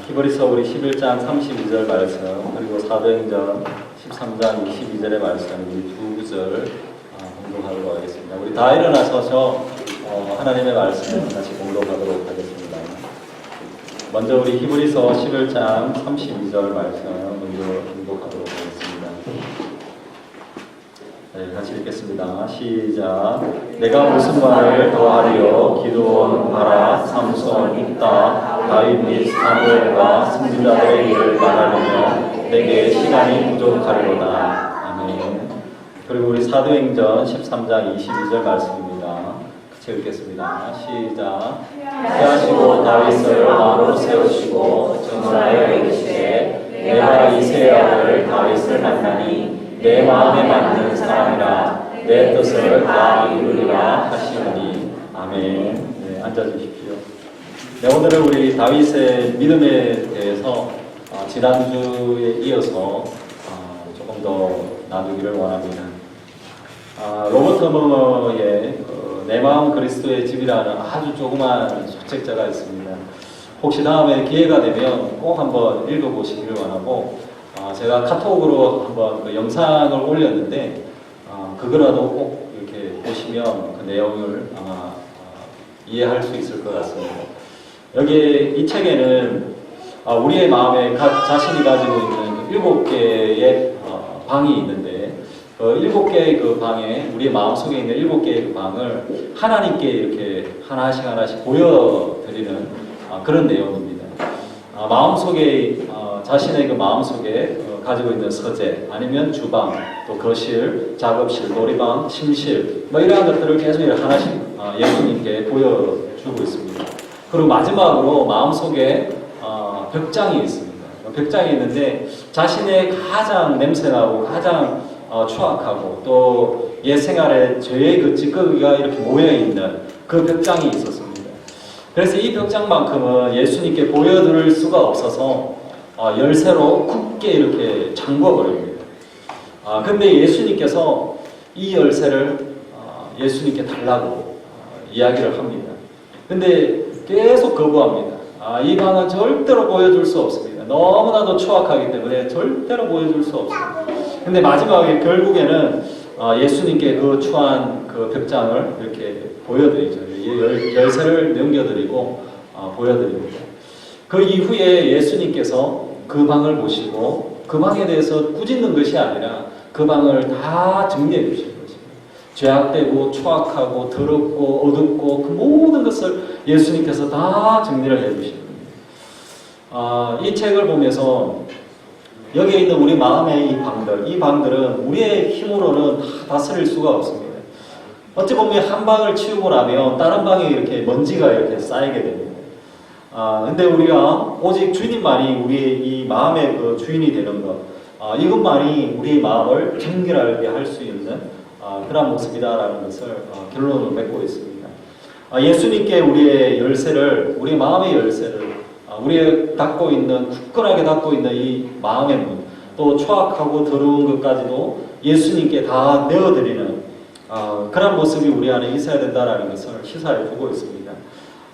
히브리서 우리 11장 32절 말씀 그리고 사도행전 13장 22절의 말씀 우리 두 구절 공독하도록 하겠습니다. 우리 다 일어나서서 하나님의 말씀을 같이 공독하도록 하겠습니다. 먼저 우리 히브리서 11장 32절 말씀 먼저 공독하도록 하겠습니다. 네, 같이 읽겠습니다. 시작. 내가 무슨 말을 더하리요? 기드온, 바락, 삼손, 입다, 다윗 및 사무엘과 선지자들의 일을 말하려면 내게 시간이 부족하리로다. 아멘. 그리고 우리 사도행전 13장 22절 말씀입니다. 같이 읽겠습니다. 시작. 하시고 다윗을 왕으로 세우시고 전하여 이르시되 내가 이새의 아들 다윗을 만나니 내 마음에 맞는 사람이라 내 뜻을 다 이루리라 하시오니. 아멘. 네, 앉아주십시오. 네, 오늘은 우리 다윗의 믿음에 대해서 지난주에 이어서 조금 더 나누기를 원합니다. 로버트 머머의 내 마음 그리스도의 집이라는 아주 조그만 소책자가 있습니다. 혹시 다음에 기회가 되면 꼭 한번 읽어보시기를 원하고, 제가 카톡으로 한번 그 영상을 올렸는데 그거라도 꼭 이렇게 보시면 그 내용을 아마 이해할 수 있을 것 같습니다. 여기 이 책에는 우리의 마음에 자신이 가지고 있는 7개의 방이 있는데 그 7개의 그 방에 우리의 마음속에 있는 7개의 그 방을 하나님께 이렇게 하나씩 보여드리는 그런 내용입니다. 마음속에 자신의 그 마음속에 가지고 있는 서재 아니면 주방 또 거실, 작업실, 놀이방, 침실 뭐 이러한 것들을 계속 하나씩 예수님께 보여주고 있습니다. 그리고 마지막으로 마음속에 벽장이 있습니다. 벽장이 있는데 자신의 가장 냄새나고 가장 추악하고 또 옛 생활에 죄의 그 찌꺼기가 이렇게 모여있는 그 벽장이 있었습니다. 그래서 이 벽장만큼은 예수님께 보여드릴 수가 없어서 열쇠로 굳게 이렇게 잠궈버립니다. 근데 예수님께서 이 열쇠를 예수님께 달라고 이야기를 합니다. 근데 계속 거부합니다. 이 방은 절대로 보여줄 수 없습니다. 너무나도 추악하기 때문에 절대로 보여줄 수 없습니다. 근데 마지막에 결국에는 예수님께 그 추한 그 벽장을 이렇게 보여드리죠. 열쇠를 넘겨드리고 보여드립니다. 그 이후에 예수님께서 그 방을 보시고 그 방에 대해서 꾸짖는 것이 아니라 그 방을 다 정리해 주시는 것입니다. 죄악되고 추악하고 더럽고 어둡고 그 모든 것을 예수님께서 다 정리를 해 주시는 겁니다. 이 책을 보면서 여기에 있는 우리 마음의 이 방들은 우리의 힘으로는 다 다스릴 수가 없습니다. 어찌 보면 한 방을 치우고 나면 다른 방에 이렇게 먼지가 이렇게 쌓이게 됩니다. 근데 우리가 오직 주님만이 우리의 이 마음의 그 주인이 되는 것, 이것만이 우리의 마음을 정결하게 할 수 있는 그런 모습이다라는 것을 결론을 맺고 있습니다. 예수님께 우리의 열쇠를, 우리 마음의 열쇠를, 우리의 굳건하게 닫고 있는 이 마음의 문, 또 추악하고 더러운 것까지도 예수님께 다 내어드리는 그런 모습이 우리 안에 있어야 된다는 것을 시사해 주고 있습니다.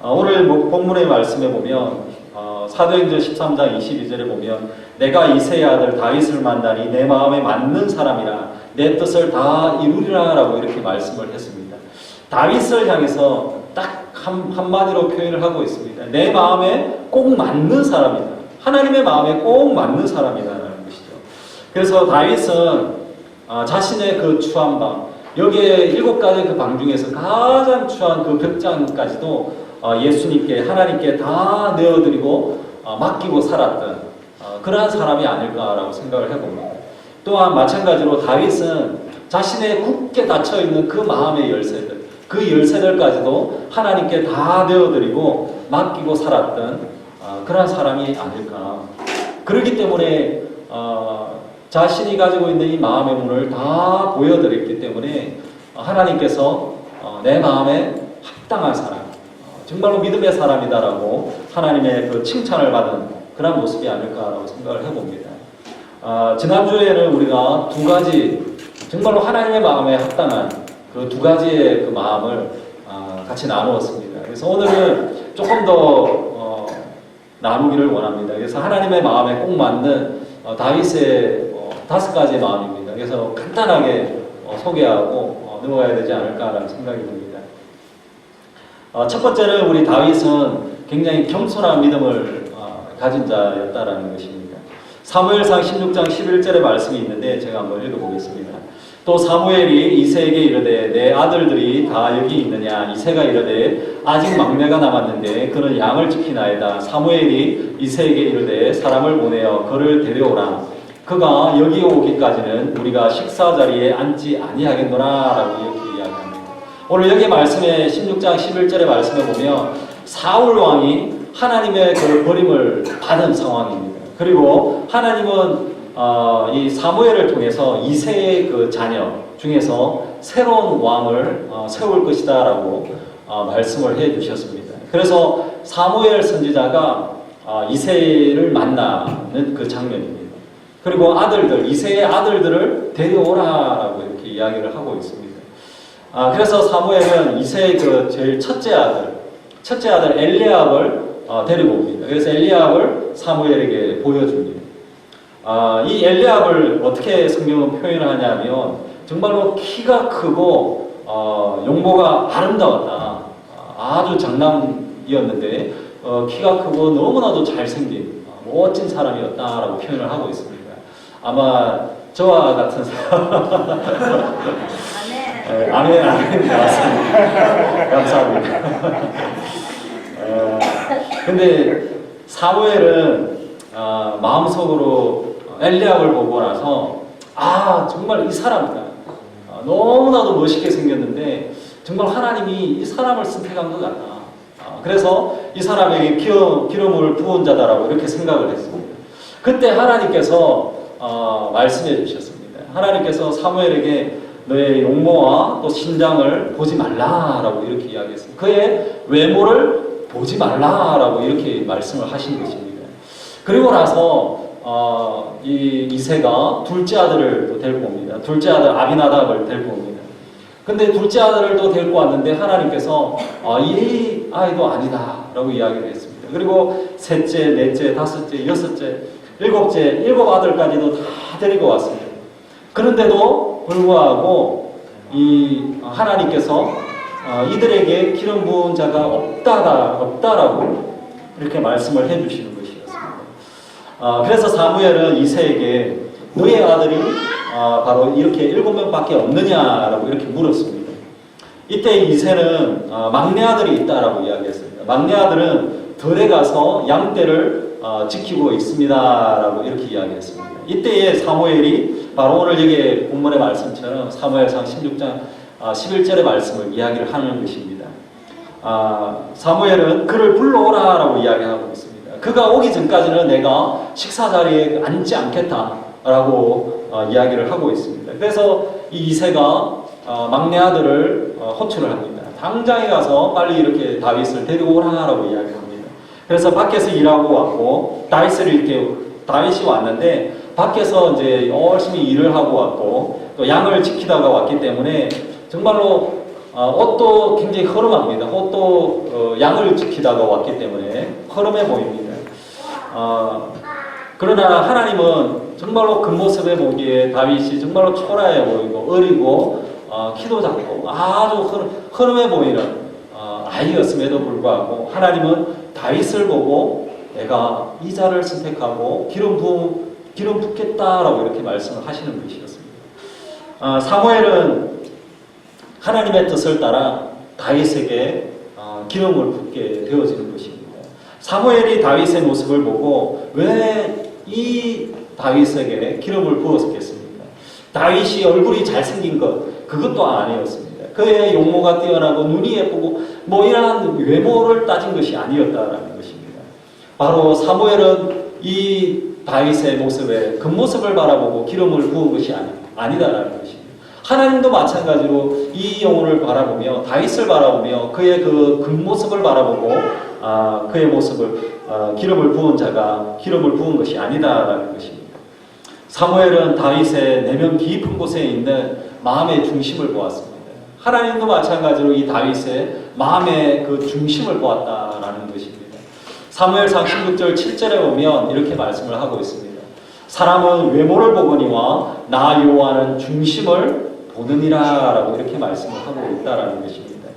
오늘 본문의 말씀에 보면 사도행전 13장 22절에 보면 내가 이새의 아들 다윗을 만나니 내 마음에 맞는 사람이라 내 뜻을 다 이루리라 라고 이렇게 말씀을 했습니다. 다윗을 향해서 딱 한마디로 표현을 하고 있습니다. 내 마음에 꼭 맞는 사람이다. 하나님의 마음에 꼭 맞는 사람이다라는 것이죠. 그래서 다윗은 자신의 그 추한 방, 여기에 7가지 그 방 중에서 가장 추한 그 벽장까지도 예수님께 하나님께 다 내어드리고 맡기고 살았던 그러한 사람이 아닐까라고 생각을 해봅니다. 또한 마찬가지로 다윗은 자신의 굳게 닫혀있는 그 마음의 열쇠들, 그 열쇠들까지도 하나님께 다 내어드리고 맡기고 살았던 그러한 사람이 아닐까. 그렇기 때문에 자신이 가지고 있는 이 마음의 문을 다 보여드렸기 때문에 하나님께서 내 마음에 합당한 사람, 정말로 믿음의 사람이다라고 하나님의 그 칭찬을 받은 그런 모습이 아닐까라고 생각을 해봅니다. 지난주에는 우리가 2가지 정말로 하나님의 마음에 합당한 그 2가지의 그 마음을 같이 나누었습니다. 그래서 오늘은 조금 더 나누기를 원합니다. 그래서 하나님의 마음에 꼭 맞는 다윗의 5가지의 마음입니다. 그래서 간단하게 소개하고 넘어가야 되지 않을까라는 생각이 듭니다. 첫 번째는 우리 다윗은 굉장히 겸손한 믿음을 가진 자였다라는 것입니다. 사무엘상 16장 11절의 말씀이 있는데 제가 한번 읽어보겠습니다. 또 사무엘이 이새에게 이르되 내 아들들이 다 여기 있느냐. 이새가 이르되 아직 막내가 남았는데 그는 양을 지키나이다. 사무엘이 이새에게 이르되 사람을 보내어 그를 데려오라. 그가 여기 오기까지는 우리가 식사 자리에 앉지 아니하겠노라 라고 이렇게 이야기합니다. 오늘 여기 말씀에 16장 11절의 말씀에 보면 사울 왕이 하나님의 그 버림을 받은 상황입니다. 그리고 하나님은 이 사무엘을 통해서 이새의 그 자녀 중에서 새로운 왕을 세울 것이다 라고 말씀을 해 주셨습니다. 그래서 사무엘 선지자가 이새를 만나는 그 장면입니다. 그리고 아들들, 이새의 아들들을 데려오라라고 이렇게 이야기를 하고 있습니다. 그래서 사무엘은 이새의 그 제일 첫째 아들 엘리압을 데리고 옵니다. 그래서 엘리압을 사무엘에게 보여줍니다. 이 엘리압을 어떻게 성경은 표현을 하냐면 정말로 키가 크고 용모가 아름다웠다. 아주 장남이었는데 키가 크고 너무나도 잘생긴 멋진 사람이었다라고 표현을 하고 있습니다. 아마 저와 같은 사람 아멘 맞습니다. 감사합니다. 근데 사무엘은 마음속으로 엘리압을 보고 나서 정말 이 사람이다. 너무나도 멋있게 생겼는데 정말 하나님이 이 사람을 선택한 것 같다. 그래서 이 사람에게 기름을 부은 자다라고 이렇게 생각을 했습니다. 그때 하나님께서 말씀해 주셨습니다. 하나님께서 사무엘에게 너의 용모와 또 신장을 보지 말라라고 이렇게 이야기했습니다. 그의 외모를 보지 말라라고 이렇게 말씀을 하신 것입니다. 그리고 나서 이새가 둘째 아들을 또 데리고 옵니다. 둘째 아들 아비나답을 데리고 옵니다. 근데 둘째 아들을 또 데리고 왔는데 하나님께서 이 아이도 아니다라고 이야기를 했습니다. 그리고 셋째, 넷째, 다섯째, 여섯째, 일곱 아들까지도 다 데리고 왔습니다. 그런데도 불구하고 이 하나님께서 이들에게 기름 부은 자가 없다라고 이렇게 말씀을 해주시는 것이었습니다. 그래서 사무엘은 이새에게 너의 아들이 바로 이렇게 7명밖에 없느냐라고 이렇게 물었습니다. 이때 이새는 막내 아들이 있다라고 이야기했습니다. 막내 아들은 들에 가서 양떼를 지키고 있습니다라고 이렇게 이야기했습니다. 이때에 사무엘이 바로 오늘 여기 본문의 말씀처럼 사무엘상 16장 11절의 말씀을 이야기를 하는 것입니다. 사무엘은 그를 불러오라라고 이야기하고 있습니다. 그가 오기 전까지는 내가 식사 자리에 앉지 않겠다라고 이야기를 하고 있습니다. 그래서 이 이새가 막내 아들을 호출을 합니다. 당장에 가서 빨리 이렇게 다윗을 데리고 오라라고 이야기합니다. 그래서 밖에서 일하고 왔고 다윗이 왔는데 밖에서 이제 열심히 일을 하고 왔고 또 양을 지키다가 왔기 때문에 정말로 옷도 굉장히 허름합니다. 옷도 양을 지키다가 왔기 때문에 허름해 보입니다. 그러나 하나님은 정말로 겉모습에 보기에 다윗이 정말로 초라해 보이고 어리고 키도 작고 아주 허름해 보이는 아이였음에도 불구하고 하나님은 다윗을 보고 내가 이 자를 선택하고 기름 붓겠다라고 이렇게 말씀을 하시는 것이었습니다. 사무엘은 하나님의 뜻을 따라 다윗에게 기름을 붓게 되어지는 것입니다. 사무엘이 다윗의 모습을 보고 왜 이 다윗에게 기름을 부었겠습니까? 다윗이 얼굴이 잘생긴 그것도 아니었습니다. 그의 용모가 뛰어나고 눈이 예쁘고 이러한 외모를 따진 것이 아니었다라는 것입니다. 바로 사무엘은 이 다윗의 모습에 겉모습을 바라보고 기름을 부은 것이 아니다라는 것입니다. 하나님도 마찬가지로 이 영혼을 바라보며 다윗을 바라보며 그의 그 겉모습을 바라보고 그의 모습을 기름을 부은 자가 기름을 부은 것이 아니다라는 것입니다. 사무엘은 다윗의 내면 깊은 곳에 있는 마음의 중심을 보았습니다. 하나님도 마찬가지로 이 다윗의 마음의 그 중심을 보았다라는 것입니다. 사무엘상 16절 7절에 보면 이렇게 말씀을 하고 있습니다. 사람은 외모를 보거니와 나 여호와는 중심을 보느니라 라고 이렇게 말씀을 하고 있다라는 것입니다.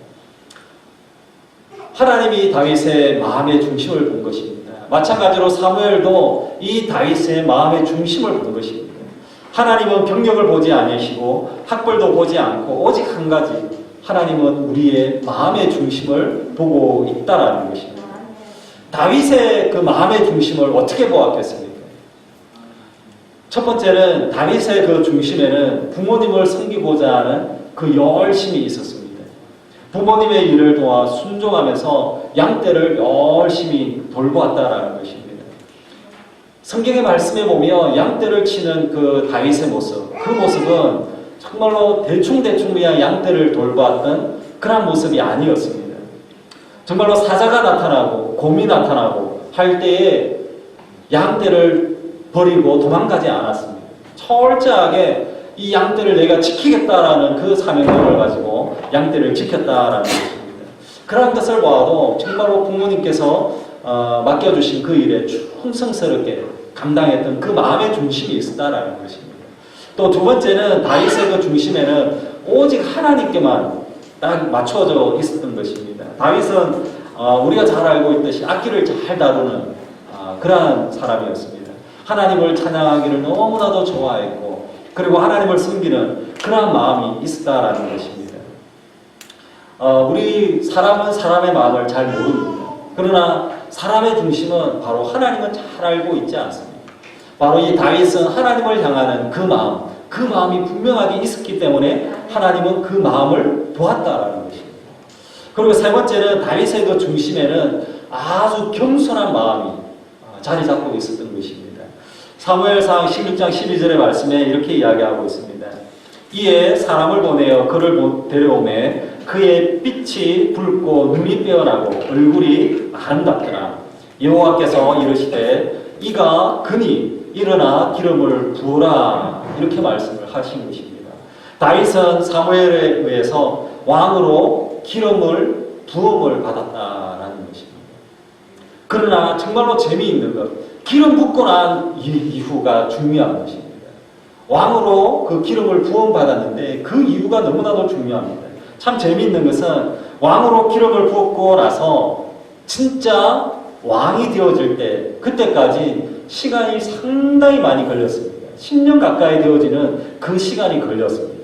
하나님이 다윗의 마음의 중심을 본 것입니다. 마찬가지로 사무엘도 이 다윗의 마음의 중심을 본 것입니다. 하나님은 경력을 보지 않으시고 학벌도 보지 않고 오직 한 가지, 하나님은 우리의 마음의 중심을 보고 있다라는 것입니다. 다윗의 그 마음의 중심을 어떻게 보았겠습니까? 첫 번째는 다윗의 그 중심에는 부모님을 섬기고자 하는 그 열심이 있었습니다. 부모님의 일을 도와 순종하면서 양떼를 열심히 돌보았다라는 것입니다. 성경의 말씀에 보면 양떼를 치는 그 다윗의 모습, 그 모습은 정말로 대충대충 그냥 양떼를 돌보았던 그런 모습이 아니었습니다. 정말로 사자가 나타나고 곰이 나타나고 할 때에 양떼를 버리고 도망가지 않았습니다. 철저하게 이 양떼를 내가 지키겠다라는 그 사명감을 가지고 양떼를 지켰다라는 것입니다. 그런 것을 봐도 정말로 부모님께서 맡겨주신 그 일에 충성스럽게 감당했던 그 마음의 중심이 있었다라는 것입니다. 또 두 번째는 다윗의 그 중심에는 오직 하나님께만 딱 맞춰져 있었던 것입니다. 다윗은 우리가 잘 알고 있듯이 악기를 잘 다루는 그러한 사람이었습니다. 하나님을 찬양하기를 너무나도 좋아했고 그리고 하나님을 섬기는 그러한 마음이 있었다라는 것입니다. 우리 사람은 사람의 마음을 잘 모릅니다. 그러나 사람의 중심은 바로 하나님은 잘 알고 있지 않습니다. 바로 이 다윗은 하나님을 향하는 그 마음이 분명하게 있었기 때문에 하나님은 그 마음을 보았다라는 것입니다. 그리고 세 번째는 다윗의 그 중심에는 아주 겸손한 마음이 자리 잡고 있었던 것입니다. 사무엘상 16장 12절의 말씀에 이렇게 이야기하고 있습니다. 이에 사람을 보내어 그를 데려오매 그의 빛이 붉고 눈이 빼어나고 얼굴이 아름답더라. 여호와께서 이르시되 이가 그니 일어나 기름을 부으라 이렇게 말씀을 하신 것입니다. 다윗은 사무엘에 의해서 왕으로 기름을 부음을 받았다라는 것입니다. 그러나 정말로 재미있는 것, 기름 붓고 난 이후가 중요한 것입니다. 왕으로 그 기름을 부음 받았는데 그 이유가 너무나도 중요합니다. 참 재미있는 것은 왕으로 기름을 부었고 나서 진짜 왕이 되어질 때 그때까지 시간이 상당히 많이 걸렸습니다. 10년 가까이 되어지는 그 시간이 걸렸습니다.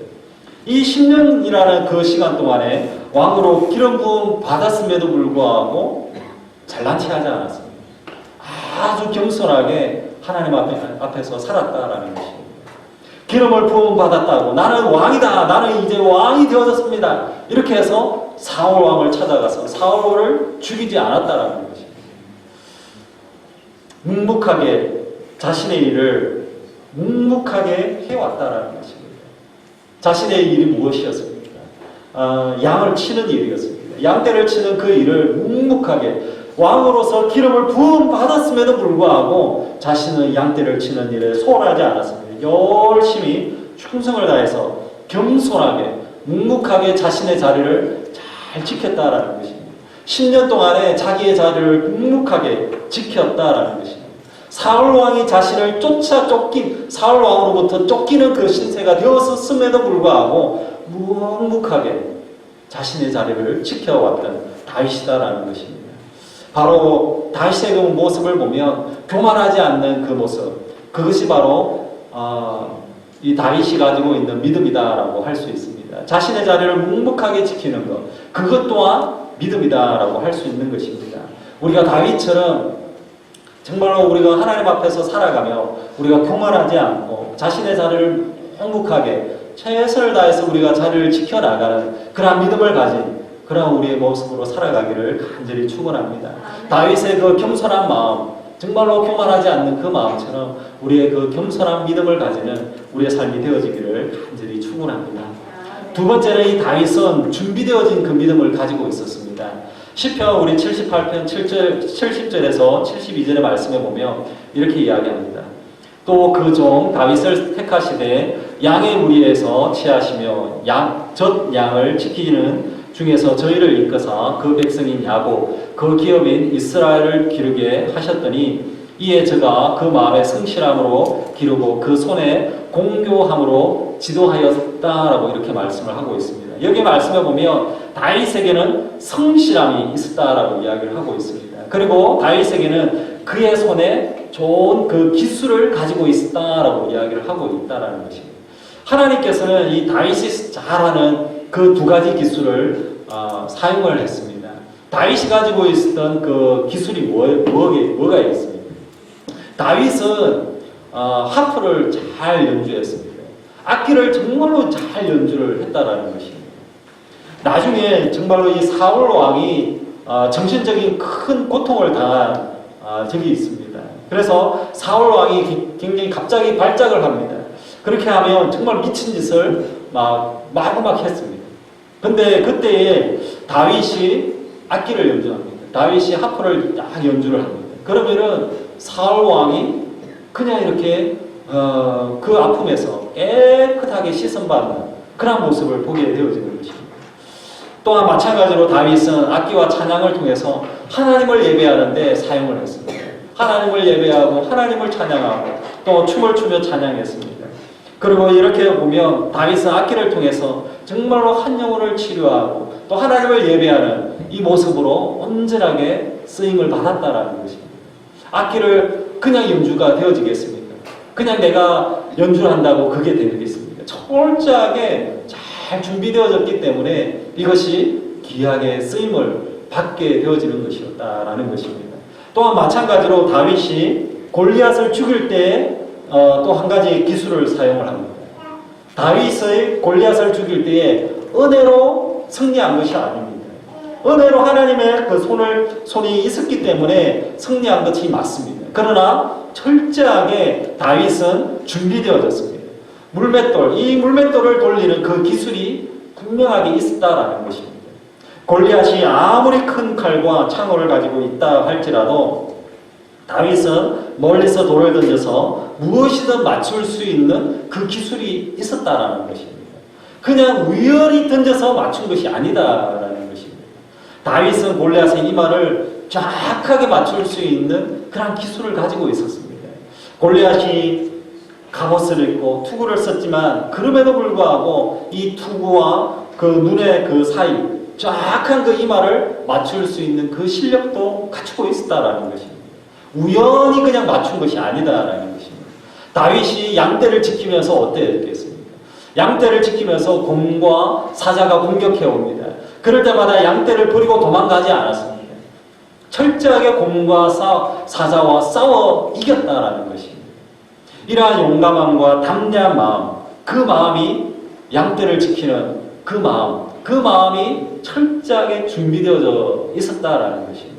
이 10년이라는 그 시간 동안에 왕으로 기름 부음 받았음에도 불구하고 잘난 체 하지 않았습니다. 아주 겸손하게 하나님 앞에서 살았다라는 것입니다. 기름을 부음 받았다고 나는 왕이다. 나는 이제 왕이 되어졌습니다. 이렇게 해서 사울 왕을 찾아가서 사울을 죽이지 않았다라는 것입니다. 묵묵하게 자신의 일을 묵묵하게 해왔다라는 것입니다. 자신의 일이 무엇이었습니까? 양을 치는 일이었습니다. 양떼를 치는 그 일을 묵묵하게 왕으로서 기름을 부음 받았음에도 불구하고 자신은 양떼를 치는 일에 소홀하지 않았습니다. 열심히 충성을 다해서 겸손하게 묵묵하게 자신의 자리를 잘 지켰다라는 것입니다. 10년 동안에 자기의 자리를 묵묵하게 지켰다라는 것입니다. 사울 왕이 자신을 사울 왕으로부터 쫓기는 그 신세가 되었음에도 불구하고 묵묵하게 자신의 자리를 지켜왔던 다윗이다라는 것입니다. 바로 다윗의 그 모습을 보면 교만하지 않는 그 모습, 그것이 바로 이 다윗이 가지고 있는 믿음이다라고 할 수 있습니다. 자신의 자리를 묵묵하게 지키는 것, 그것 또한 믿음이다라고 할 수 있는 것입니다. 우리가 다윗처럼 정말로 우리가 하나님 앞에서 살아가며 우리가 교만하지 않고 자신의 자리를 묵묵하게 최선을 다해서 우리가 자리를 지켜나가는 그런 믿음을 가진 그런 우리의 모습으로 살아가기를 간절히 축원합니다. 다윗의 그 겸손한 마음, 정말로 교만하지 않는 그 마음처럼 우리의 그 겸손한 믿음을 가지는 우리의 삶이 되어지기를 간절히 축원합니다. 두 번째는 이 다윗은 준비되어진 그 믿음을 가지고 있었습니다. 시편 우리 78편 70절에서 72절의 말씀에 보면 이렇게 이야기합니다. 또 그 종 다윗을 택하시되 양의 무리에서 취하시며 젖 양을 지키는 중에서 저희를 이끌사 그 백성인 야곱, 그 기업인 이스라엘을 기르게 하셨더니 이에 저가 그 마음에 성실함으로 기르고 그 손에 공교함으로 지도하였다라고 이렇게 말씀을 하고 있습니다. 여기 말씀에 보면 다윗에게는 성실함이 있었다라고 이야기를 하고 있습니다. 그리고 다윗에게는 그의 손에 좋은 그 기술을 가지고 있었다라고 이야기를 하고 있다라는 것입니다. 하나님께서는 이 다윗이 잘하는 그 두 가지 기술을 사용을 했습니다. 다윗이 가지고 있었던 그 기술이 뭐가 있습니까? 다윗은 하프를 잘 연주했습니다. 악기를 정말로 잘 연주를 했다라는 것입니다. 나중에 정말로 이 사울 왕이 정신적인 큰 고통을 당한 적이 있습니다. 그래서 사울 왕이 굉장히 갑자기 발작을 합니다. 그렇게 하면 정말 미친 짓을 마구막 했습니다. 근데 그때에 다윗이 악기를 연주합니다. 다윗이 하프를 딱 연주를 합니다. 그러면은 사울 왕이 그냥 이렇게 그 아픔에서 깨끗하게 씻음받는 그런 모습을 보게 되어지는 것입니다. 또한 마찬가지로 다윗은 악기와 찬양을 통해서 하나님을 예배하는데 사용을 했습니다. 하나님을 예배하고 하나님을 찬양하고 또 춤을 추며 찬양했습니다. 그리고 이렇게 보면 다윗은 악기를 통해서 정말로 한 영혼을 치료하고 또 하나님을 예배하는 이 모습으로 온전하게 쓰임을 받았다라는 것입니다. 악기를 그냥 연주가 되어지겠습니까? 그냥 내가 연주를 한다고 그게 되겠습니까? 철저하게 잘 준비되어졌기 때문에 이것이 귀하게 쓰임을 받게 되어지는 것이었다라는 것입니다. 또한 마찬가지로 다윗이 골리앗을 죽일 때 또 한 가지 기술을 사용을 합니다. 다윗의 골리앗을 죽일 때에 은혜로 승리한 것이 아닙니다. 은혜로 하나님의 그 손이 있었기 때문에 승리한 것이 맞습니다. 그러나 철저하게 다윗은 준비되어졌습니다. 이 물맷돌을 돌리는 그 기술이 분명하게 있었다라는 것입니다. 골리앗이 아무리 큰 칼과 창호를 가지고 있다 할지라도 다윗은 멀리서 돌을 던져서 무엇이든 맞출 수 있는 그 기술이 있었다라는 것입니다. 그냥 우연히 던져서 맞춘 것이 아니다라는 것입니다. 다윗은 골리앗의 이마를 정확하게 맞출 수 있는 그런 기술을 가지고 있었습니다. 골리앗이 갑옷을 입고 투구를 썼지만 그럼에도 불구하고 이 투구와 그 눈의 그 사이 정확한 그 이마를 맞출 수 있는 그 실력도 갖추고 있었다라는 것입니다. 우연히 그냥 맞춘 것이 아니다라는 것입니다. 다윗이 양떼를 지키면서 어땠겠습니까? 양떼를 지키면서 곰과 사자가 공격해 옵니다. 그럴 때마다 양떼를 버리고 도망가지 않았습니다. 철저하게 곰과 사자와 싸워 이겼다라는 것입니다. 이러한 용감함과 담대한 마음, 그 마음이 양떼를 지키는 그 마음이 철저하게 준비되어져 있었다라는 것입니다.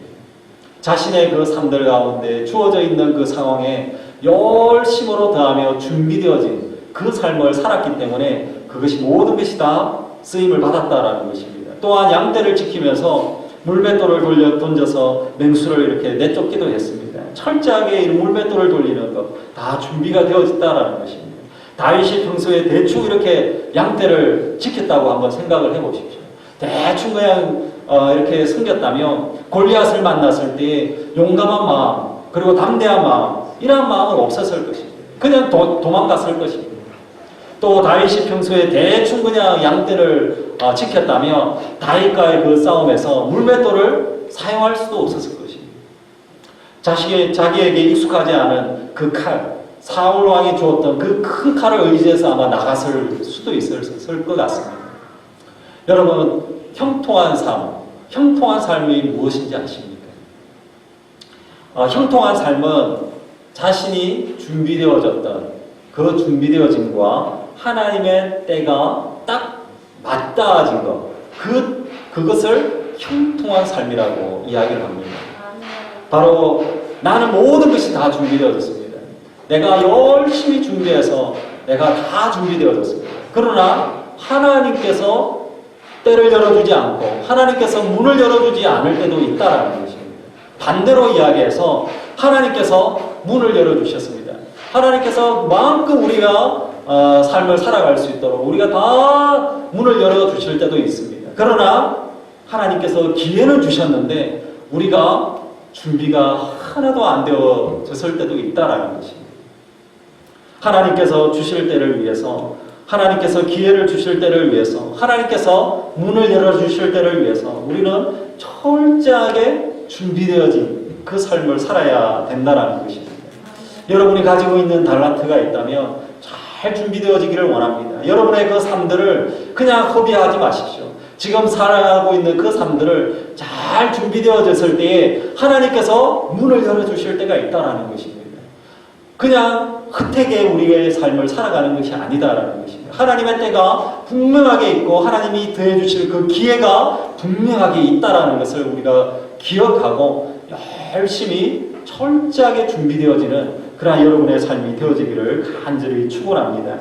자신의 그 삶들 가운데 주어져 있는 그 상황에 열심으로 더하며 준비되어진 그 삶을 살았기 때문에 그것이 모든 것이 다 쓰임을 받았다라는 것입니다. 또한 양떼를 지키면서 물맷돌을 던져서 맹수를 이렇게 내쫓기도 했습니다. 철저하게 이 물맷돌을 돌리는 것 다 준비가 되어졌다라는 것입니다. 다윗이 평소에 대충 이렇게 양떼를 지켰다고 한번 생각을 해보십시오. 대충 그냥 이렇게 숨겼다면 골리앗을 만났을 때 용감한 마음 그리고 담대한 마음 이러한 마음은 없었을 것입니다. 그냥 도망갔을 것입니다. 또 다윗이 평소에 대충 그냥 양떼를 지켰다면 다윗과의 그 싸움에서 물맷돌을 사용할 수도 없었을 것입니다. 자기에게 익숙하지 않은 그 칼, 사울 왕이 주었던 그 큰 칼을 의지해서 아마 나갔을 수도 있을 것 같습니다. 여러분, 형통한 삶이 무엇인지 아십니까? 형통한 삶은 자신이 준비되어졌던 그 준비되어짐과 하나님의 때가 딱 맞닿아진 것, 그것을 형통한 삶이라고 이야기를 합니다. 바로 나는 모든 것이 다 준비되어졌습니다. 내가 열심히 준비해서 내가 다 준비되어졌습니다. 그러나 하나님께서 때를 열어주지 않고 하나님께서 문을 열어주지 않을 때도 있다라는 것입니다. 반대로 이야기해서 하나님께서 문을 열어주셨습니다. 하나님께서 마음껏 우리가 삶을 살아갈 수 있도록 우리가 다 문을 열어주실 때도 있습니다. 그러나 하나님께서 기회는 주셨는데 우리가 준비가 하나도 안 되어졌을 때도 있다라는 것입니다. 하나님께서 주실 때를 위해서, 하나님께서 기회를 주실 때를 위해서, 하나님께서 문을 열어주실 때를 위해서 우리는 철저하게 준비되어진 그 삶을 살아야 된다는 것입니다. 여러분이 가지고 있는 달란트가 있다면 잘 준비되어지기를 원합니다. 여러분의 그 삶들을 그냥 허비하지 마십시오. 지금 살아가고 있는 그 삶들을 잘 준비되어졌을 때에 하나님께서 문을 열어주실 때가 있다는 것입니다. 그냥 흩태게 우리의 삶을 살아가는 것이 아니다라는 것입니다. 하나님의 때가 분명하게 있고 하나님이 더해주실 그 기회가 분명하게 있다라는 것을 우리가 기억하고 열심히 철저하게 준비되어지는 그러한 여러분의 삶이 되어지기를 간절히 축원합니다.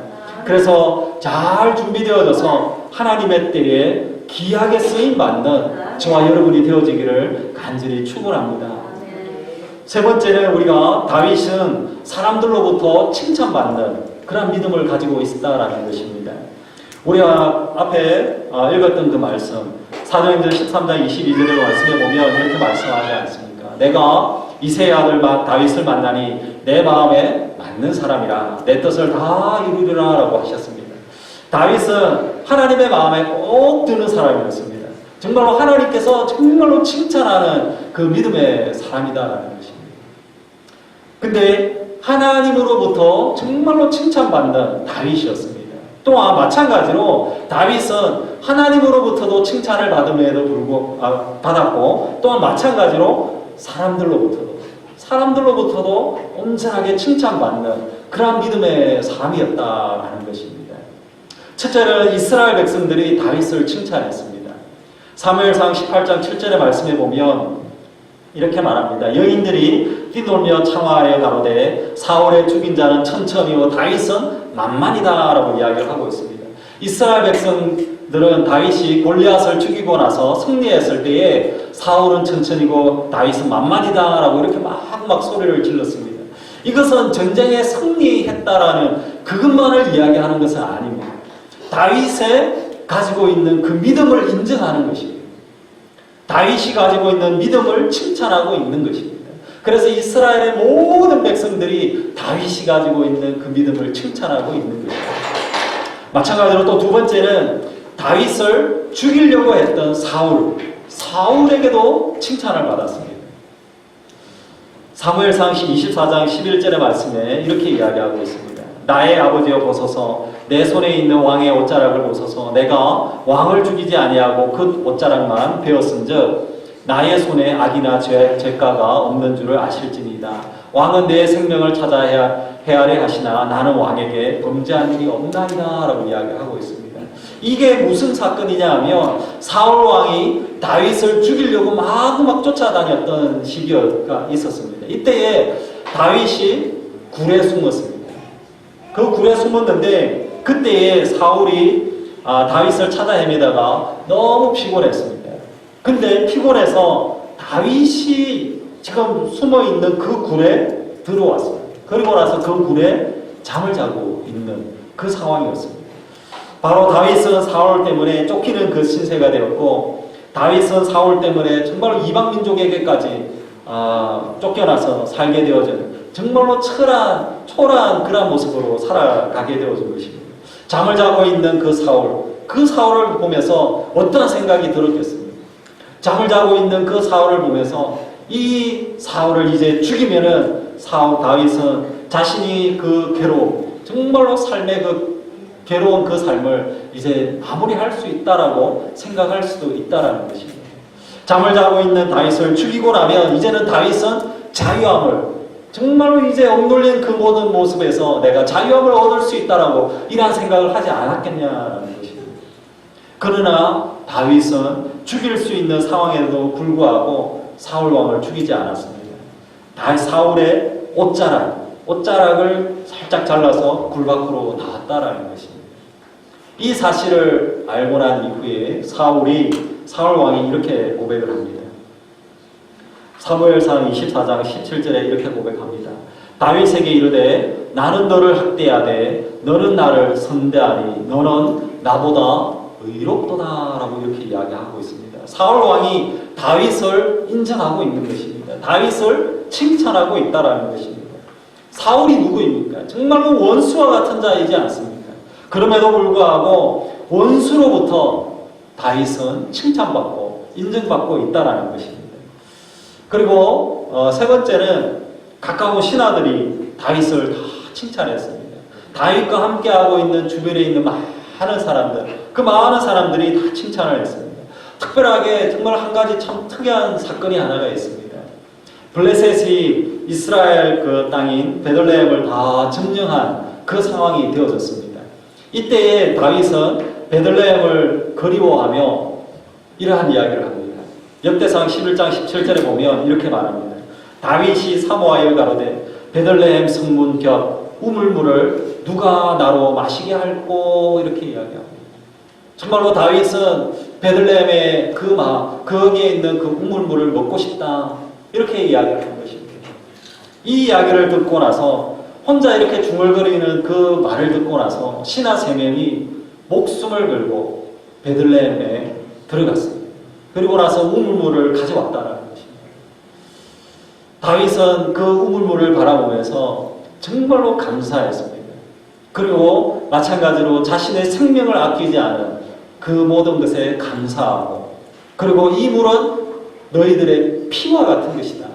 그래서 잘 준비되어져서 하나님의 때에 귀하게 쓰임받는 저와 여러분이 되어지기를 간절히 축원합니다. 세 번째는 우리가 다윗은 사람들로부터 칭찬받는 그런 믿음을 가지고 있다라는 것입니다. 우리가 앞에 읽었던 그 말씀 사도행전 13장 22절의 말씀에 보면 이렇게 말씀하지 않습니까? 내가 이새의 아들 다윗을 만나니 내 마음에 맞는 사람이라 내 뜻을 다 이루리라 라고 하셨습니다. 다윗은 하나님의 마음에 꼭 드는 사람이었습니다. 정말로 하나님께서 정말로 칭찬하는 그 믿음의 사람이다라는 것입니다. 근데 하나님으로부터 정말로 칭찬받는 다윗이었습니다. 또한 마찬가지로 다윗은 하나님으로부터도 칭찬을 받음에도 받았고 또한 마찬가지로 사람들로부터도 온전하게 칭찬받는 그런 믿음의 삶이었다라는 것입니다. 첫째는 이스라엘 백성들이 다윗을 칭찬했습니다. 사무엘상 18장 7절의 말씀에 보면 이렇게 말합니다. 여인들이 뛰놀며 창화하여 가로되 사울의 죽인 자는 천천히요 다윗은 만만이다 라고 이야기를 하고 있습니다. 이스라엘 백성들은 다윗이 골리앗을 죽이고 나서 승리했을 때에 사울은 천천히고 다윗은 만만이다 라고 이렇게 막 소리를 질렀습니다. 이것은 전쟁에 승리했다라는 그것만을 이야기하는 것은 아닙니다. 다윗의 가지고 있는 그 믿음을 인정하는 것입니다. 다윗이 가지고 있는 믿음을 칭찬하고 있는 것입니다. 그래서 이스라엘의 모든 백성들이 다윗이 가지고 있는 그 믿음을 칭찬하고 있는 것입니다. 마찬가지로 또 두 번째는 다윗을 죽이려고 했던 사울에게도 칭찬을 받았습니다. 사무엘상 24장 11절의 말씀에 이렇게 이야기하고 있습니다. 나의 아버지여 보소서 내 손에 있는 왕의 옷자락을 보소서 내가 왕을 죽이지 아니하고 그 옷자락만 베었은즉 나의 손에 악이나 죄가가 없는 줄을 아실지니이다. 왕은 내 생명을 찾아 헤아려 하시나 나는 왕에게 범죄한 일이 없나이다 라고 이야기하고 있습니다. 이게 무슨 사건이냐 하면 사울 왕이 다윗을 죽이려고 막 쫓아다녔던 시기가 있었습니다. 이때에 다윗이 굴에 숨었습니다. 그 굴에 숨었는데 그때에 사울이 다윗을 찾아 헤매다가 너무 피곤했습니다. 근데 피곤해서 다윗이 지금 숨어있는 그 굴에 들어왔어요. 그리고 나서 그 굴에 잠을 자고 있는 그 상황이었습니다. 바로 다윗은 사울 때문에 쫓기는 그 신세가 되었고 다윗은 사울 때문에 정말로 이방 민족에게까지 쫓겨나서 살게 되어진 정말로 초라한 그런 모습으로 살아가게 되어진 것입니다. 잠을 자고 있는 그 사울을 보면서 어떤 생각이 들었겠습니까? 잠을 자고 있는 그 사울을 보면서 이 사울을 이제 죽이면은 다윗은 자신이 그 정말로 삶의 그 괴로운 그 삶을 이제 마무리할 수 있다라고 생각할 수도 있다라는 것입니다. 잠을 자고 있는 다윗을 죽이고 나면 이제는 다윗은 자유함을 정말로 이제 억눌린 그 모든 모습에서 내가 자유함을 얻을 수 있다라고 이러한 생각을 하지 않았겠냐라는 것입니다. 그러나 다윗은 죽일 수 있는 상황에도 불구하고 사울 왕을 죽이지 않았습니다. 사울의 옷자락을 살짝 잘라서 굴 밖으로 나왔다라는 것입니다. 이 사실을 알고 난 이후에 사울 왕이 이렇게 고백을 합니다. 사무엘상 24장 17절에 이렇게 고백합니다. 다윗에게 이르되 나는 너를 학대하되 너는 나를 선대하니 너는 나보다 의롭도다 라고 이렇게 이야기하고 있습니다. 사울 왕이 다윗을 인정하고 있는 것입니다. 다윗을 칭찬하고 있다라는 것입니다. 사울이 누구입니까? 정말로 원수와 같은 자이지 않습니까? 그럼에도 불구하고 원수로부터 다윗은 칭찬받고 인정받고 있다라는 것입니다. 그리고 세 번째는 가까운 신하들이 다윗을 다 칭찬했습니다. 다윗과 함께하고 있는 주변에 있는 많은 사람들, 그 많은 사람들이 다 칭찬을 했습니다. 특별하게 정말 한 가지 참 특이한 사건이 하나가 있습니다. 블레셋이 이스라엘 그 땅인 베들레헴을 다 점령한 그 상황이 되어졌습니다. 이때에 다윗은 베들레헴을 그리워하며 이러한 이야기를 합니다. 역대상 11장 17절에 보면 이렇게 말합니다. 다윗이 사모하여 가로되 베들레헴 성문 곁 우물물을 누가 나로 마시게 할꼬, 이렇게 이야기합니다. 정말로 다윗은 베들레헴의 거기에 있는 그 우물물을 먹고 싶다, 이렇게 이야기를 한 것입니다. 이 이야기를 듣고 나서 혼자 이렇게 중얼거리는 그 말을 듣고 나서 신하 3명이 목숨을 걸고 베들레헴에 들어갔습니다. 그리고 나서 우물물을 가져왔다는 것입니다. 다윗은 그 우물물을 바라보면서 정말로 감사했습니다. 그리고 마찬가지로 자신의 생명을 아끼지 않은 그 모든 것에 감사하고, 그리고 이 물은 너희들의 피와 같은 것이다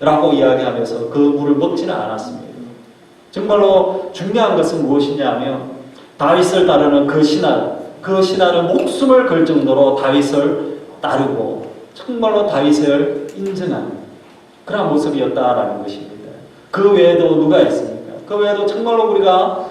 라고 이야기하면서 그 물을 먹지는 않았습니다. 정말로 중요한 것은 무엇이냐면 다윗을 따르는 그 신하는 목숨을 걸 정도로 다윗을 따르고 정말로 다윗을 인정하는 그런 모습이었다라는 것입니다. 그 외에도 누가 있습니까? 그 외에도 정말로 우리가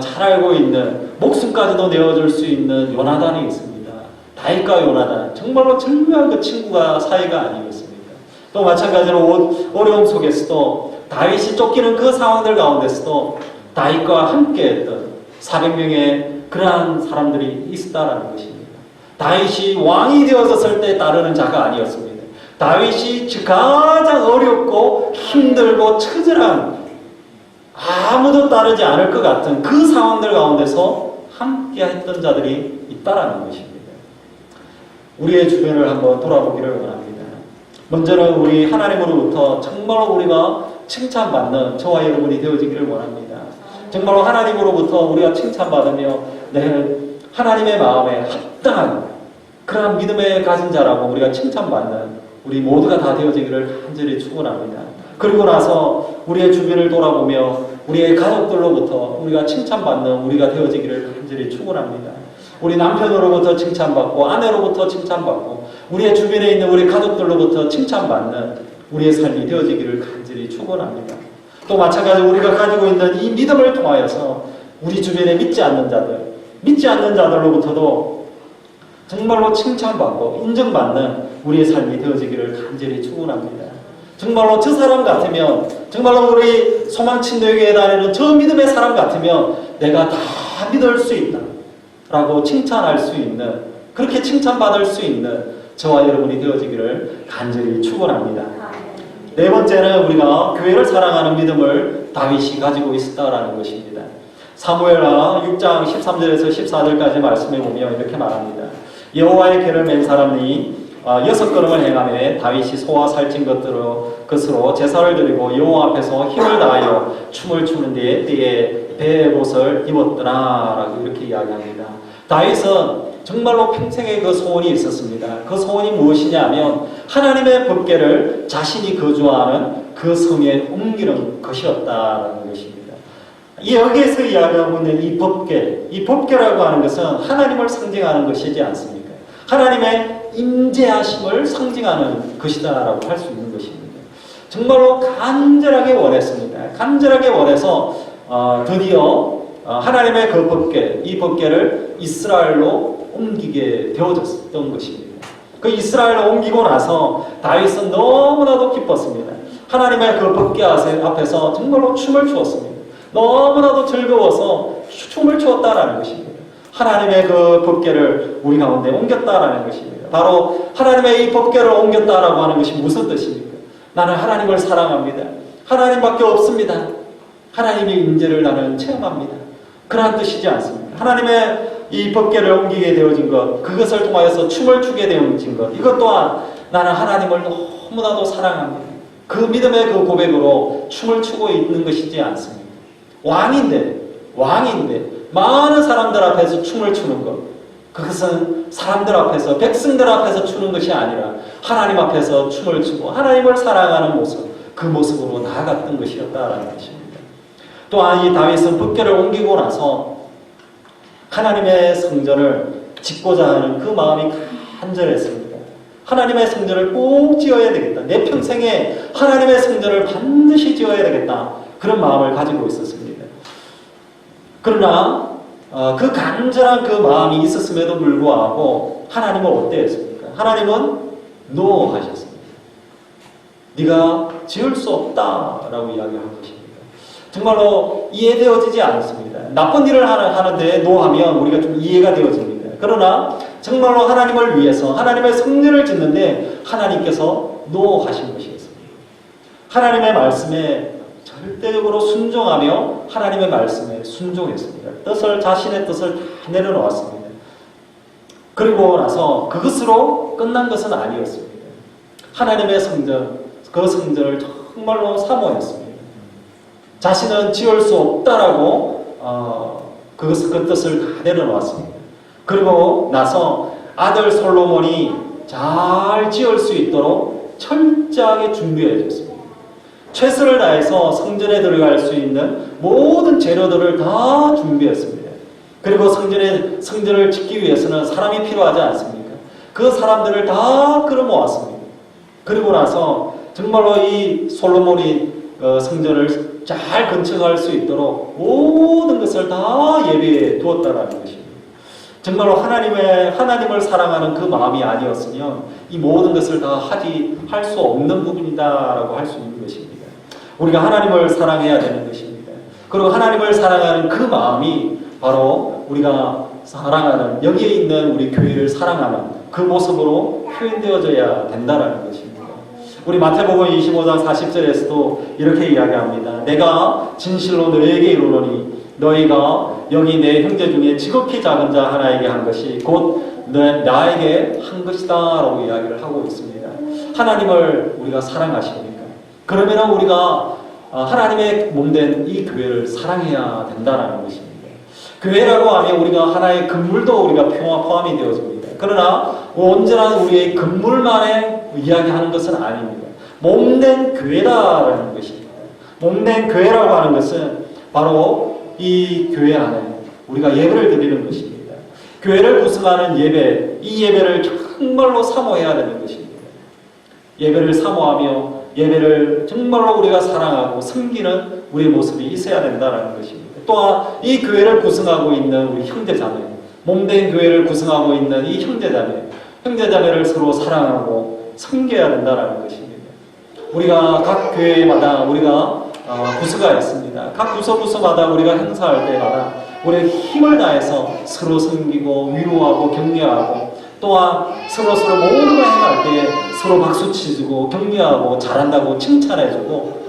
잘 알고 있는, 목숨까지도 내어줄 수 있는 요나단이 있습니다. 다윗과 요나단, 정말로 절묘한 그 친구가 사이가 아니었습니까? 또 마찬가지로 어려움 속에서도 다윗이 쫓기는 그 상황들 가운데서도 다윗과 함께했던 400명의 그러한 사람들이 있었다라는 것입니다. 다윗이 왕이 되어졌을 때 따르는 자가 아니었습니다. 다윗이 가장 어렵고 힘들고 처절한, 아무도 따르지 않을 것 같은 그 상황들 가운데서 함께 했던 자들이 있다라는 것입니다. 우리의 주변을 한번 돌아보기를 원합니다. 먼저는 우리 하나님으로부터 정말로 우리가 칭찬받는 저와 여러분이 되어지기를 원합니다. 정말로 하나님으로부터 우리가 칭찬받으며 하나님의 마음에 합당한 그러한 믿음에 가진 자라고 우리가 칭찬받는 우리 모두가 다 되어지기를 간절히 축원합니다. 그리고 나서 우리의 주변을 돌아보며 우리의 가족들로부터 우리가 칭찬받는 우리가 되어지기를 간절히 축원합니다. 우리 남편으로부터 칭찬받고 아내로부터 칭찬받고 우리의 주변에 있는 우리 가족들로부터 칭찬받는 우리의 삶이 되어지기를 간절히 축원합니다. 또 마찬가지로 우리가 가지고 있는 이 믿음을 통하여서 우리 주변에 믿지 않는 자들로부터도 정말로 칭찬받고 인정받는 우리의 삶이 되어지기를 간절히 축원합니다. 정말로 저 사람 같으면, 정말로 우리 소망친교회에 다니는 저 믿음의 사람 같으면 내가 다 믿을 수 있다 라고 칭찬할 수 있는, 그렇게 칭찬받을 수 있는 저와 여러분이 되어지기를 간절히 축원합니다. 네 번째는 우리가 교회를 사랑하는 믿음을 다윗이 가지고 있었다라는 것입니다. 사무엘하 6장 13절에서 14절까지 말씀해 보면 이렇게 말합니다. 여호와의 궤를 맨 사람이 6걸음을 행하며 다윗이 소와 살찐 것으로 제사를 드리고 여호와 앞에서 힘을 다하여 춤을 추는 때에 배의 옷을 입었더라 라고 이렇게 이야기합니다. 다윗은 정말로 평생의 그 소원이 있었습니다. 그 소원이 무엇이냐면 하나님의 법궤를 자신이 거주하는 그 성에 옮기는 것이었다라는 것입니다. 여기에서 이야기하고 있는 이 법궤라고 하는 것은 하나님을 상징하는 것이지 않습니까? 하나님의 임재하심을 상징하는 것이다라고 할 수 있는 것입니다. 정말로 간절하게 원했습니다. 간절하게 원해서 드디어 하나님의 그 법궤, 이 법궤를 이스라엘로 옮기게 되어졌던 것입니다. 그 이스라엘로 옮기고 나서 다윗은 너무나도 기뻤습니다. 하나님의 그 법궤 앞에서 정말로 춤을 추었습니다. 너무나도 즐거워서 춤을 추었다라는 것입니다. 하나님의 그 법궤를 우리 가운데 옮겼다라는 것입니다. 바로 하나님의 이 법궤를 옮겼다라고 하는 것이 무슨 뜻입니까? 나는 하나님을 사랑합니다. 하나님밖에 없습니다. 하나님의 임재를 나는 체험합니다. 그러한 뜻이지 않습니까? 하나님의 이 법궤를 옮기게 되어진 것, 그것을 통하여서 춤을 추게 되어진 것, 이것 또한 나는 하나님을 너무나도 사랑합니다. 그 믿음의 그 고백으로 춤을 추고 있는 것이지 않습니다. 왕인데 많은 사람들 앞에서 춤을 추는 것, 그것은 사람들 앞에서, 백성들 앞에서 추는 것이 아니라 하나님 앞에서 춤을 추고 하나님을 사랑하는 모습, 그 모습으로 나아갔던 것이었다라는 것입니다. 또한 이 다윗은 법궤를 옮기고 나서 하나님의 성전을 짓고자 하는 그 마음이 간절했습니다. 하나님의 성전을 꼭 지어야 되겠다. 내 평생에 하나님의 성전을 반드시 지어야 되겠다. 그런 마음을 가지고 있었습니다. 그러나 그 간절한 그 마음이 있었음에도 불구하고 하나님은 어땠습니까? 하나님은 노하셨습니다. 네가 지을 수 없다라고 이야기한 것입니다. 정말로 이해되어지지 않습니다. 나쁜 일을 하는데 노하면 우리가 좀 이해가 되어집니다. 그러나 정말로 하나님을 위해서 하나님의 성전을 짓는데 하나님께서 노하신 것이었습니다. 하나님의 말씀에 절대적으로 순종하며 하나님의 말씀에 순종했습니다. 자신의 뜻을 다 내려놓았습니다. 그리고 나서 그것으로 끝난 것은 아니었습니다. 하나님의 성전, 그 성전을 정말로 사모했습니다. 자신은 지을 수 없다라고 그 뜻을 다 내려놓았습니다. 그리고 나서 아들 솔로몬이 잘 지을 수 있도록 철저하게 준비해 줬습니다. 최선을 다해서 성전에 들어갈 수 있는 모든 재료들을 다 준비했습니다. 그리고 성전을 짓기 위해서는 사람이 필요하지 않습니까? 그 사람들을 다 끌어모았습니다. 그리고 나서 정말로 이 솔로몬이 성전을 잘 건축할 수 있도록 모든 것을 다 예비해 두었다라는 것입니다. 정말로 하나님을 사랑하는 그 마음이 아니었으면 이 모든 것을 다 할 수 없는 부분이다라고 할 수 있는 것입니다. 우리가 하나님을 사랑해야 되는 것입니다. 그리고 하나님을 사랑하는 그 마음이 바로 우리가 사랑하는, 여기에 있는 우리 교회를 사랑하는 그 모습으로 표현되어져야 된다는 것입니다. 우리 마태복음 25장 40절에서도 이렇게 이야기합니다. 내가 진실로 너희에게 이르노니 너희가 여기 내 형제 중에 지극히 작은 자 하나에게 한 것이 곧 나에게 한 것이다 라고 이야기를 하고 있습니다. 하나님을 우리가 사랑하십니까? 그러면 우리가 하나님의 몸된 이 교회를 사랑해야 된다는 것입니다. 교회라고 하면 우리가 하나의 건물도 우리가 포함이 되어집니다. 그러나 언제나 우리의 건물만에 이야기하는 것은 아닙니다. 몸된 교회다라는 것입니다. 몸된 교회라고 하는 것은 바로 이 교회 안에 우리가 예배를 드리는 것입니다. 교회를 구성하는 예배, 이 예배를 정말로 사모해야 되는 것입니다. 예배를 사모하며 예배를 정말로 우리가 사랑하고 섬기는 우리의 모습이 있어야 된다는 것입니다. 또한 이 교회를 구성하고 있는 우리 형제자매, 몸된 교회를 구성하고 있는 이 형제자매를 서로 사랑하고 섬겨야 된다는 것입니다. 우리가 각 교회마다 우리가 부서가 있습니다. 각 부서마다 우리가 행사할 때마다 우리의 힘을 다해서 서로 섬기고 위로하고 격려하고 또한 서로 모든 걸 행할 때 서로 박수 치주고 격려하고 잘한다고 칭찬해주고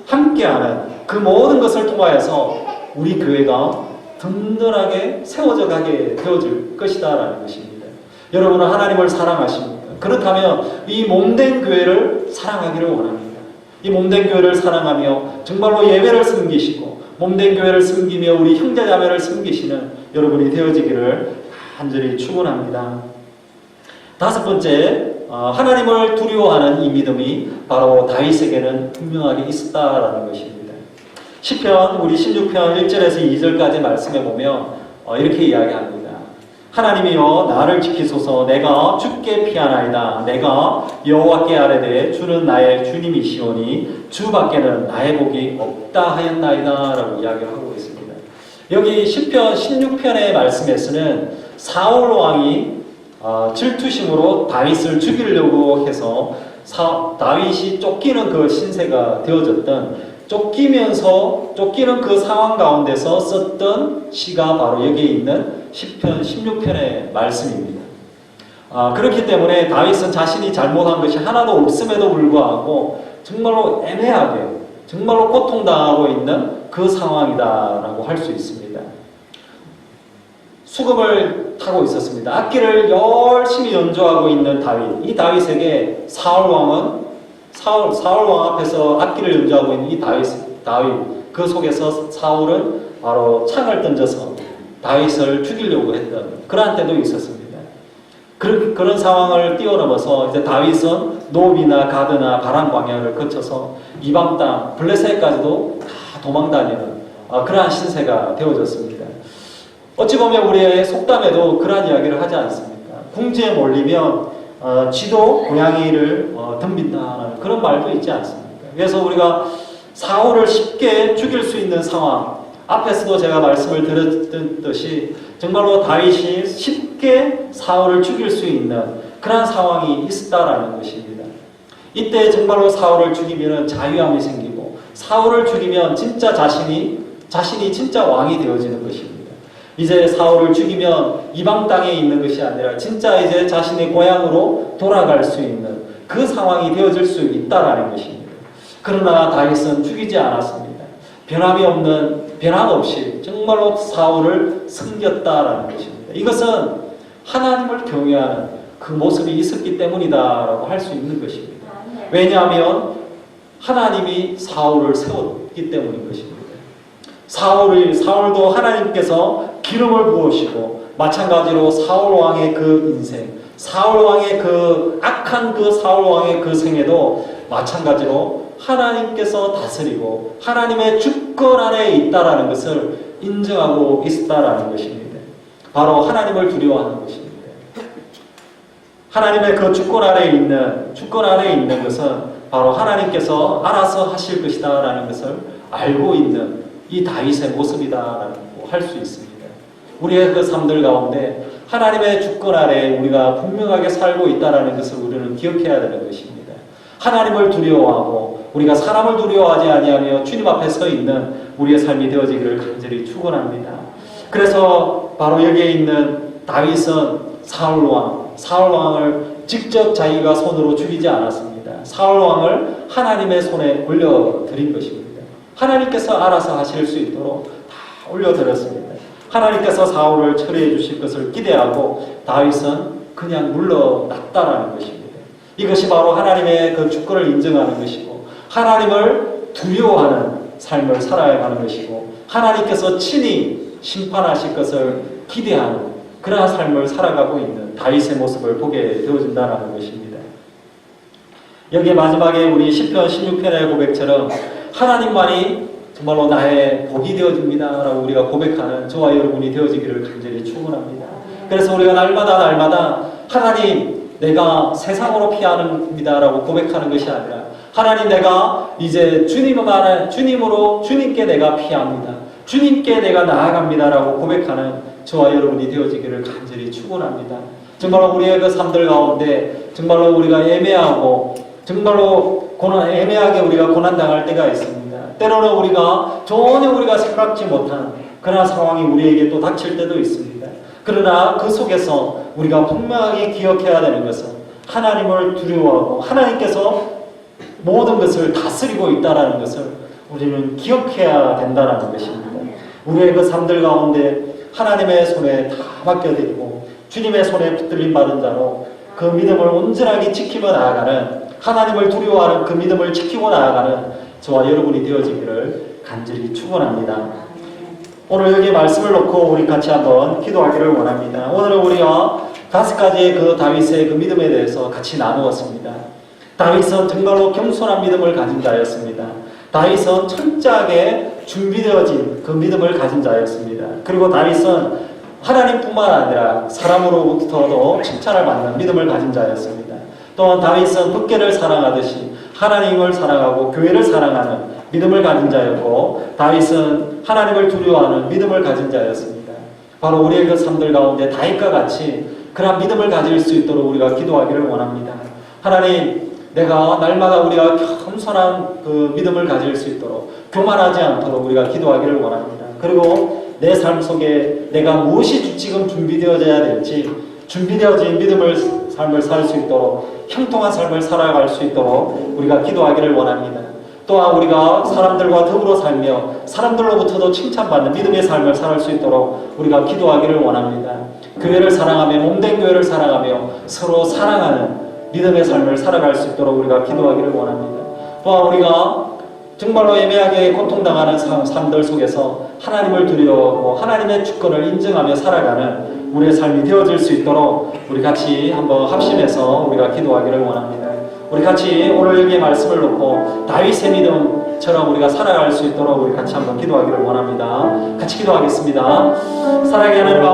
함께하는 그 모든 것을 통하여서 우리 교회가 든든하게 세워져 가게 되어질 것이다라는 것입니다. 여러분은 하나님을 사랑하십니까? 그렇다면 이 몸된 교회를 사랑하기를 원합니다. 이 몸된 교회를 사랑하며 정말로 예배를 섬기시고 몸된 교회를 섬기며 우리 형제자매를 섬기시는 여러분이 되어지기를 간절히 축원합니다. 다섯 번째, 하나님을 두려워하는 이 믿음이 바로 다윗에게는 분명하게 있었다라는 것입니다. 시편 우리 16편 1절에서 2절까지 말씀해 보면 이렇게 이야기합니다. 하나님이여 나를 지키소서. 내가 주께 피하나이다. 내가 여호와께 아뢰되 주는 나의 주님이시오니 주밖에는 나의 복이 없다 하였나이다 라고 이야기를 하고 있습니다. 여기 시편 16편의 말씀에서는 사울 왕이 질투심으로 다윗을 죽이려고 해서 다윗이 쫓기는 그 신세가 되어졌던 쫓기는 그 상황 가운데서 썼던 시가 바로 여기에 있는 시편 16편의 말씀입니다. 그렇기 때문에 다윗은 자신이 잘못한 것이 하나도 없음에도 불구하고 정말로 애매하게 정말로 고통당하고 있는 그 상황이다라고 할 수 있습니다. 수금을 타고 있었습니다. 악기를 열심히 연주하고 있는 다윗. 이 다윗에게 사울 왕 앞에서 악기를 연주하고 있는 이 다윗. 그 속에서 사울은 바로 창을 던져서 다윗을 죽이려고 했던 그러한 때도 있었습니다. 그런 상황을 뛰어넘어서 이제 다윗은 노비나 가드나 바람 광야를 거쳐서 이방 땅 블레셋까지도 다 도망다니는 그러한 신세가 되어졌습니다. 어찌 보면 우리의 속담에도 그러한 이야기를 하지 않습니까? 궁지에 몰리면 쥐도 고양이를 덤빈다는 그런 말도 있지 않습니까? 그래서 우리가 사울을 쉽게 죽일 수 있는 상황, 앞에서도 제가 말씀을 드렸듯이 정말로 다윗이 쉽게 사울을 죽일 수 있는 그런 상황이 있었다라는 것입니다. 이때 정말로 사울을 죽이면 자유함이 생기고 사울을 죽이면 진짜 자신이 진짜 왕이 되어지는 것입니다. 이제 사울을 죽이면 이방 땅에 있는 것이 아니라 진짜 이제 자신의 고향으로 돌아갈 수 있는 그 상황이 되어질 수 있다라는 것입니다. 그러나 다윗은 죽이지 않았습니다. 변함없이 정말로 사울을 섬겼다라는 것입니다. 이것은 하나님을 경외하는 그 모습이 있었기 때문이다라고 할 수 있는 것입니다. 왜냐하면 하나님이 사울을 세웠기 때문인 것입니다. 사울도 하나님께서 기름을 부으시고 마찬가지로 사울 왕의 그 인생, 사울 왕의 그 악한 그 사울 왕의 그 생애도 마찬가지로 하나님께서 다스리고 하나님의 주권 안에 있다라는 것을 인정하고 있다라는 것입니다. 바로 하나님을 두려워하는 것입니다. 하나님의 그 주권 안에 있는 것은 바로 하나님께서 알아서 하실 것이다라는 것을 알고 있는 이 다윗의 모습이다라고 할 수 있습니다. 우리의 그 삶들 가운데 하나님의 주권 아래 우리가 분명하게 살고 있다라는 것을 우리는 기억해야 되는 것입니다. 하나님을 두려워하고 우리가 사람을 두려워하지 아니하며 주님 앞에 서 있는 우리의 삶이 되어지기를 간절히 축원합니다. 그래서 바로 여기에 있는 다윗은 사울 왕을 직접 자기가 손으로 죽이지 않았습니다. 사울 왕을 하나님의 손에 올려드린 것입니다. 하나님께서 알아서 하실 수 있도록 다 올려드렸습니다. 하나님께서 사울을 처리해 주실 것을 기대하고 다윗은 그냥 물러났다라는 것입니다. 이것이 바로 하나님의 그 주권을 인정하는 것이고 하나님을 두려워하는 삶을 살아가는 것이고 하나님께서 친히 심판하실 것을 기대하는 그러한 삶을 살아가고 있는 다윗의 모습을 보게 되어진다는 것입니다. 여기 마지막에 우리 시편 16편의 고백처럼 하나님만이 정말로 나의 복이 되어집니다 라고 우리가 고백하는 저와 여러분이 되어지기를 간절히 축원합니다. 그래서 우리가 날마다 하나님 내가 세상으로 피하는입니다 라고 고백하는 것이 아니라 하나님 내가 이제 주님께 내가 피합니다. 주님께 내가 나아갑니다 라고 고백하는 저와 여러분이 되어지기를 간절히 축원합니다. 정말로 우리의 그 삶들 가운데 정말로 우리가 애매하고 정말로 애매하게 우리가 고난당할 때가 있습니다. 때로는 전혀 우리가 생각지 못한 그런 상황이 우리에게 또 닥칠 때도 있습니다. 그러나 그 속에서 우리가 분명하게 기억해야 되는 것은 하나님을 두려워하고 하나님께서 모든 것을 다스리고 있다는 것을 우리는 기억해야 된다는 것입니다. 우리의 그 삶들 가운데 하나님의 손에 다 맡겨드리고 주님의 손에 붙들림 받은 자로 그 믿음을 온전하게 지키며 나아가는 하나님을 두려워하는 그 믿음을 지키고 나아가는 저와 여러분이 되어지기를 간절히 축원합니다. 오늘 여기 말씀을 놓고 우리 같이 한번 기도하기를 원합니다. 오늘은 우리가 5가지의 그 다윗의 그 믿음에 대해서 같이 나누었습니다. 다윗은 정말로 겸손한 믿음을 가진 자였습니다. 다윗은 철저하게 준비되어진 그 믿음을 가진 자였습니다. 그리고 다윗은 하나님뿐만 아니라 사람으로부터도 칭찬을 받는 믿음을 가진 자였습니다. 또한 다윗은 법궤를 사랑하듯이 하나님을 사랑하고 교회를 사랑하는 믿음을 가진 자였고 다윗은 하나님을 두려워하는 믿음을 가진 자였습니다. 바로 우리의 그 삶들 가운데 다윗과 같이 그런 믿음을 가질 수 있도록 우리가 기도하기를 원합니다. 하나님, 내가 날마다 우리가 겸손한 그 믿음을 가질 수 있도록 교만하지 않도록 우리가 기도하기를 원합니다. 그리고 내 삶 속에 내가 무엇이 지금 준비되어져야 될지 준비되어진 삶을 살 수 있도록 형통한 삶을 살아갈 수 있도록 우리가 기도하기를 원합니다. 또한 우리가 사람들과 더불어 살며 사람들로부터도 칭찬받는 믿음의 삶을 살 수 있도록 우리가 기도하기를 원합니다. 교회를 사랑하며 몸된 교회를 사랑하며 서로 사랑하는 믿음의 삶을 살아갈 수 있도록 우리가 기도하기를 원합니다. 또한 우리가 정말로 애매하게 고통당하는 삶들 속에서 하나님을 두려워하고 하나님의 주권을 인정하며 살아가는 우리의 삶이 되어질 수 있도록 우리 같이 한번 합심해서 우리가 기도하기를 원합니다. 우리 같이 오늘 여기에 말씀을 놓고 다윗의 믿음처럼 우리가 살아갈 수 있도록 우리 같이 한번 기도하기를 원합니다. 같이 기도하겠습니다. 사랑하는 하나님 아버지,